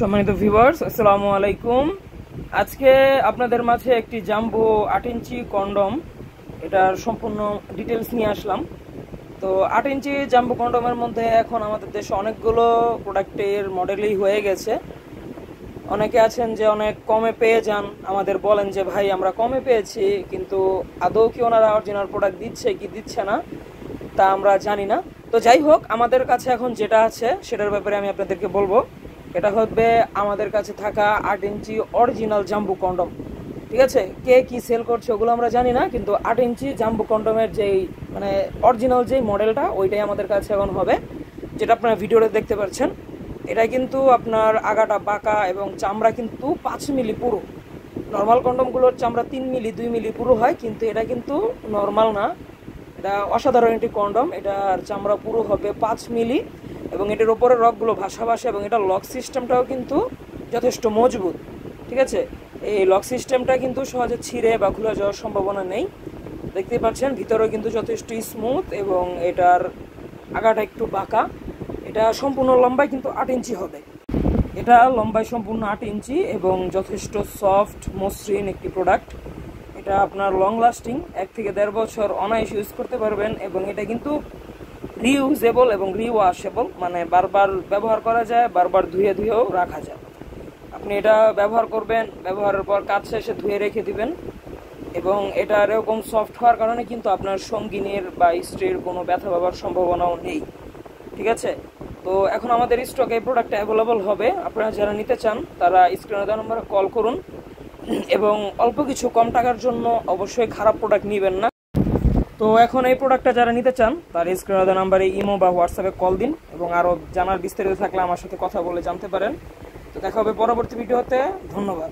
সম্মানিত ভিউয়ার্স, আসসালামু আলাইকুম। আজকে আপনাদের মাঝে একটি জাম্বো 8 ইঞ্চি কন্ডম এটার সম্পূর্ণ ডিটেলস নিয়ে আসলাম। তো 8 ইঞ্চি জাম্বো কন্ডমের মধ্যে এখন আমাদের দেশে অনেকগুলো প্রোডাক্টের মডেলই হয়ে গেছে। অনেকে আছেন যে অনেক কমে পেয়ে যান, আমাদের বলেন যে ভাই আমরা কমে পেয়েছি, কিন্তু আদৌ কি ওনারা অরিজিনাল প্রোডাক্ট দিচ্ছে কি দিচ্ছে না তা আমরা জানি না। তো যাই হোক, আমাদের কাছে এখন যেটা আছে সেটার ব্যাপারে আমি আপনাদেরকে বলবো। এটা হবে আমাদের কাছে থাকা 8 ইঞ্চি অরিজিনাল জাম্বু কন্ডম। ঠিক আছে, কে কি সেল করছে ওগুলো আমরা জানি না, কিন্তু 8 ইঞ্চি জাম্বু কন্ডমের যেই অরিজিনাল যেই মডেলটা ওইটাই আমাদের কাছে এখন হবে, যেটা আপনারা ভিডিওতে দেখতে পাচ্ছেন। এটা কিন্তু আপনার আগাটা বাঁকা এবং চামড়া কিন্তু 5 মিলি পুরো। নর্মাল কন্ডমগুলোর চামড়া 3 মিলি 2 মিলি পুরো হয়, কিন্তু এটা কিন্তু নর্মাল না, এটা অসাধারণ একটি কন্ডম। এটার চামড়া পুরো হবে 5 মিলি এবং এটার উপরে রকগুলো ভাসা ভাসা এবং এটা লক সিস্টেমটাও কিন্তু যথেষ্ট মজবুত। ঠিক আছে, এই লক সিস্টেমটা কিন্তু সহজে ছিঁড়ে বা খুলে যাওয়ার সম্ভাবনা নেই। দেখতেই পাচ্ছেন ভিতরেও কিন্তু যথেষ্ট স্মুথ এবং এটার আগাটা একটু বাঁকা। এটা সম্পূর্ণ লম্বায় কিন্তু 8 ইঞ্চি হবে। এটা লম্বায় সম্পূর্ণ 8 ইঞ্চি এবং যথেষ্ট সফট মসৃণ একটি প্রোডাক্ট। এটা আপনার লং লাস্টিং 1 থেকে 1.5 বছর অনায়াস ইউজ করতে পারবেন এবং এটা কিন্তু রিইউজেবল এবং রিওয়াশেবল, মানে বারবার ব্যবহার করা যায়, বারবার ধুয়ে ধুয়েও রাখা যায়। আপনি এটা ব্যবহার করবেন, ব্যবহারের পর কাজ শেষে ধুয়ে রেখে দিবেন এবং এটা এরকম সফট হওয়ার কারণে কিন্তু আপনার সঙ্গিনীর বা স্ত্রীর কোনো ব্যথা পাওয়ার সম্ভাবনাও নেই। ঠিক আছে, তো এখন আমাদের স্টকে এই প্রোডাক্টটা অ্যাভেলেবল হবে। আপনারা যারা নিতে চান তারা স্ক্রিনে দেওয়া নম্বরে কল করুন এবং অল্প কিছু কম টাকার জন্য অবশ্যই খারাপ প্রোডাক্ট নেবেন না। তো এখন এই প্রোডাক্টটা যারা নিতে চান তার স্ক্রিনে দেওয়া নাম্বারে ইমো বা হোয়াটসঅ্যাপে কল দিন এবং আরও জানার বিস্তারিত থাকলে আমার সাথে কথা বলে জানতে পারেন। তো দেখা হবে পরবর্তী ভিডিওতে। ধন্যবাদ।